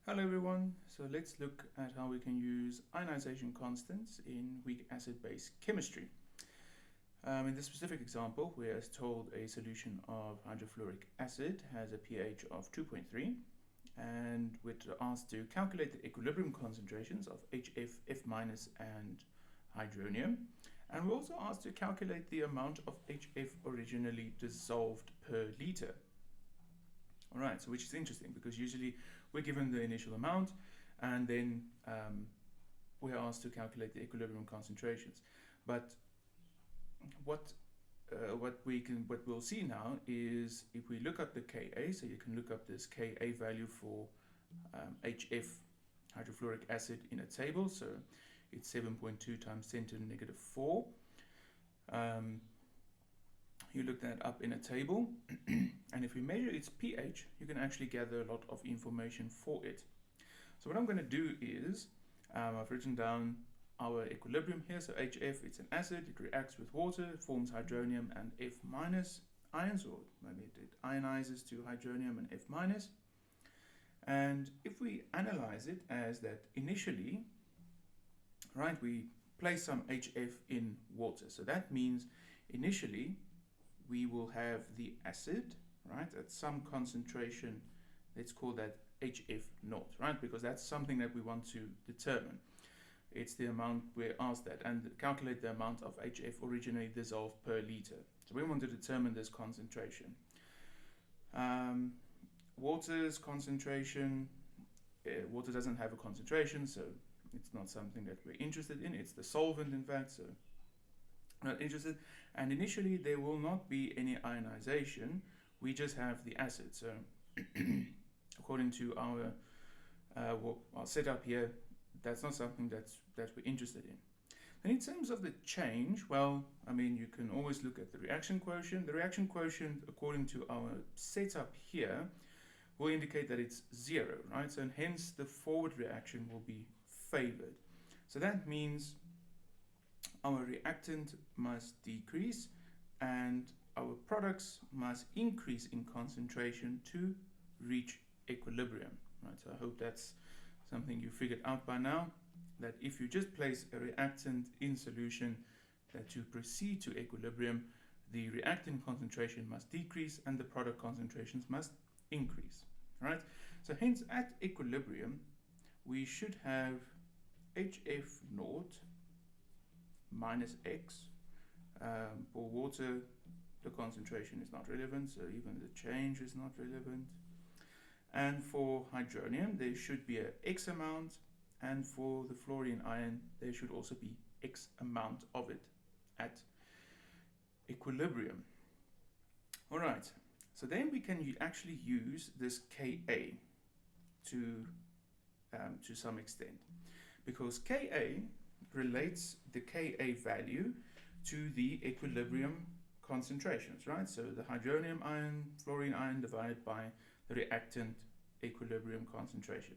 Hello everyone, so let's look at how we can use ionization constants in weak acid-base chemistry. In this specific example, we are told a solution of hydrofluoric acid has a pH of 2.3 and we're asked to calculate the equilibrium concentrations of HF, F-, and hydronium. And we're also asked to calculate the amount of HF originally dissolved per liter. Alright, so which is interesting because usually we're given the initial amount and then we're asked to calculate the equilibrium concentrations. But what we'll see now is if we look up the Ka, so you can look up this Ka value for HF, hydrofluoric acid, in a table. So it's 7.2 times 10 to the negative 4. You look that up in a table, and if we measure its pH, you can actually gather a lot of information for it. So what I'm going to do is, I've written down our equilibrium here. So HF, it's an acid, it reacts with water, it forms hydronium and F- ions, or maybe it ionizes to hydronium and F-. And if we analyze it as that initially, right, we place some HF in water. So that means initially we will have the acid, right, at some concentration. Let's call that HF naught, right, because that's something that we want to determine. It's the amount we're asked that, and calculate the amount of HF originally dissolved per liter. So we want to determine this concentration. Water's concentration, water doesn't have a concentration, so it's not something that we're interested in. It's the solvent, in fact, so not interested. And initially there will not be any ionization, we just have the acid. So according to our setup here, that's not something that we're interested in. And in terms of the change, well, I mean, you can always look at the reaction quotient. The reaction quotient, according to our setup here, will indicate that it's 0, right? So and hence the forward reaction will be favored. So that means our reactant must decrease and our products must increase in concentration to reach equilibrium, right? So I hope that's something you figured out by now, that if you just place a reactant in solution, that to proceed to equilibrium, the reactant concentration must decrease and the product concentrations must increase, right? So hence at equilibrium, we should have HF naught minus X. For water, the concentration is not relevant, so even the change is not relevant. And for hydronium, there should be a X amount, and for the fluorine ion, there should also be X amount of it at equilibrium. All right, so then we can actually use this Ka to some extent, because Ka relates the Ka value to the equilibrium concentrations, right? So the hydronium ion, fluorine ion divided by the reactant equilibrium concentration.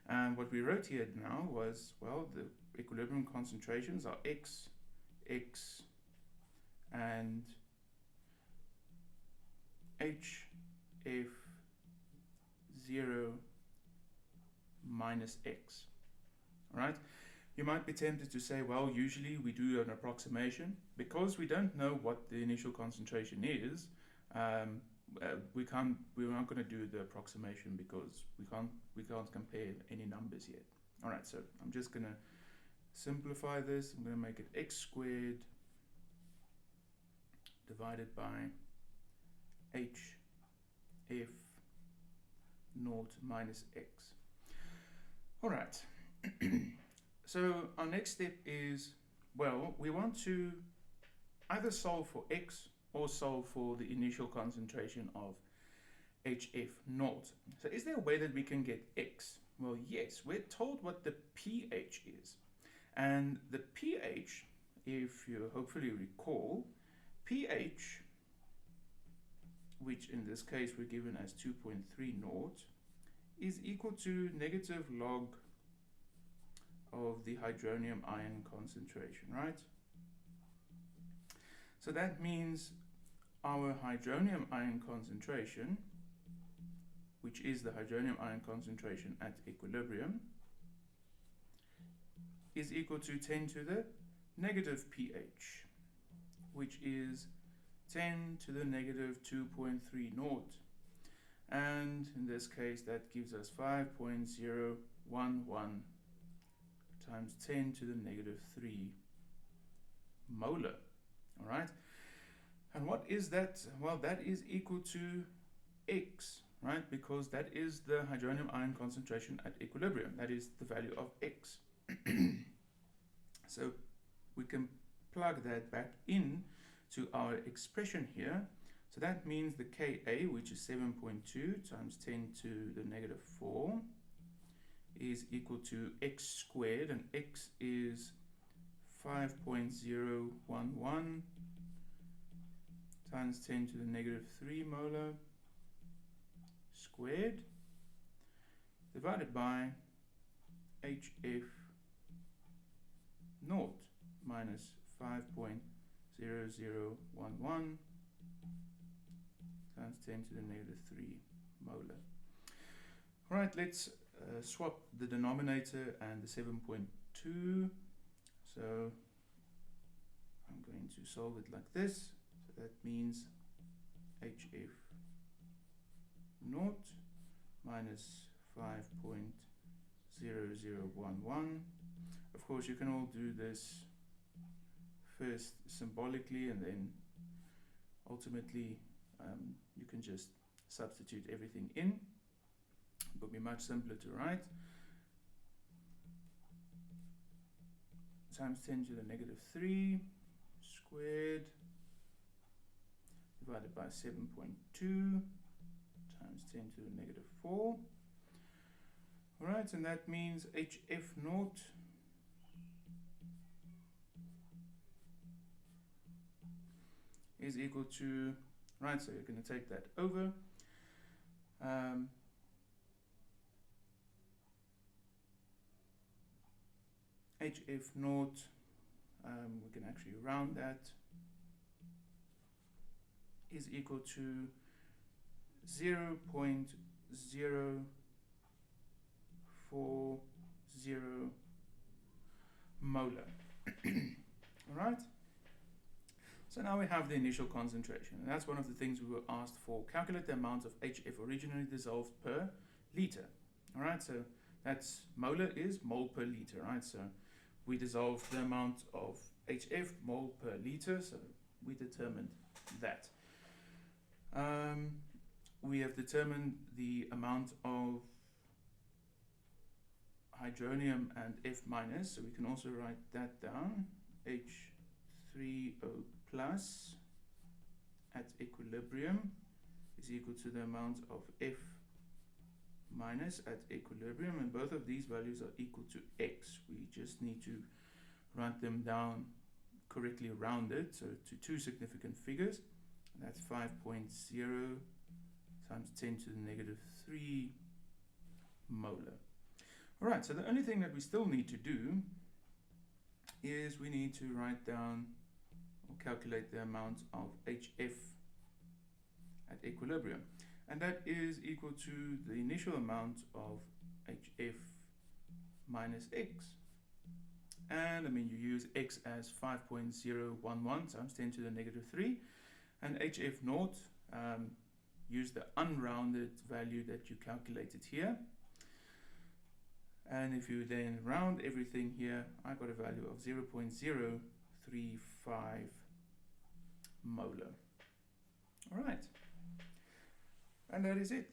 And what we wrote here now was, well, the equilibrium concentrations are X, X, and HF0 minus X, all right? You might be tempted to say, well, usually we do an approximation. Because we don't know what the initial concentration is, we're not going to do the approximation because we can't compare any numbers yet. All right, so I'm just going to simplify this. I'm going to make it x squared divided by HF naught minus X. All right. So our next step is, well, we want to either solve for X or solve for the initial concentration of HF naught. So is there a way that we can get X? Well, yes, we're told what the pH is. And the pH, if you hopefully recall, pH, which in this case we're given as 2.3 naught, is equal to negative log of the hydronium ion concentration, right? So that means our hydronium ion concentration which is the hydronium ion concentration at equilibrium, is equal to 10 to the negative pH, which is 10 to the negative 2.30. And in this case, that gives us 5.011 times 10 to the negative 3 molar. All right. And what is that? Well, that is equal to X, right? Because that is the hydronium ion concentration at equilibrium. That is the value of X. So we can plug that back in to our expression here. So that means the Ka, which is 7.2 times 10 to the negative 4, is equal to X squared, and X is 5.011 times 10 to the negative 3 molar squared, divided by HF naught minus 5.0011 times 10 to the negative 3 molar. All right, let's swap the denominator and the 7.2. So I'm going to solve it like this. So that means HF naught minus 5.0011. Of course, you can all do this first symbolically, and then ultimately you can just substitute everything in. It would be much simpler to write. Times 10 to the negative 3 squared divided by 7.2 times 10 to the negative 4. Alright, and that means HF naught is equal to, right, so you're going to take that over. HF naught, we can actually round that, is equal to 0.040 molar. All right. So now we have the initial concentration, and that's one of the things we were asked for. Calculate the amount of HF originally dissolved per liter. All right. So that's molar is mole per liter, right? So we dissolved the amount of HF mole per liter, so we determined that. We have determined the amount of hydronium and F minus, so we can also write that down. H3O plus at equilibrium is equal to the amount of F minus at equilibrium, and both of these values are equal to X. We just need to write them down correctly rounded, so to two significant figures. That's 5.0 times 10 to the negative 3 molar. Alright, so the only thing that we still need to do is we need to write down or calculate the amount of HF at equilibrium. And that is equal to the initial amount of HF minus X. And I mean, you use X as 5.011 times 10 to the negative 3. And HF naught, use the unrounded value that you calculated here. And if you then round everything here, I got a value of 0.035 molar. All right. And that is it.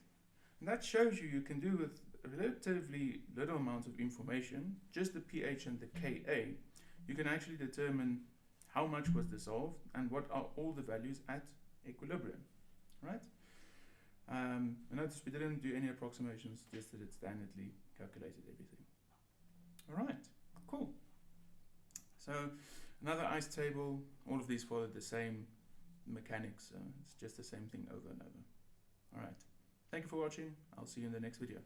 And that shows you can do with a relatively little amount of information, just the pH and the Ka, you can actually determine how much was dissolved and what are all the values at equilibrium, right? Notice we didn't do any approximations, just that it standardly calculated everything. All right, cool. So another ice table, all of these follow the same mechanics, so it's just the same thing over and over. All right, thank you for watching. I'll see you in the next video.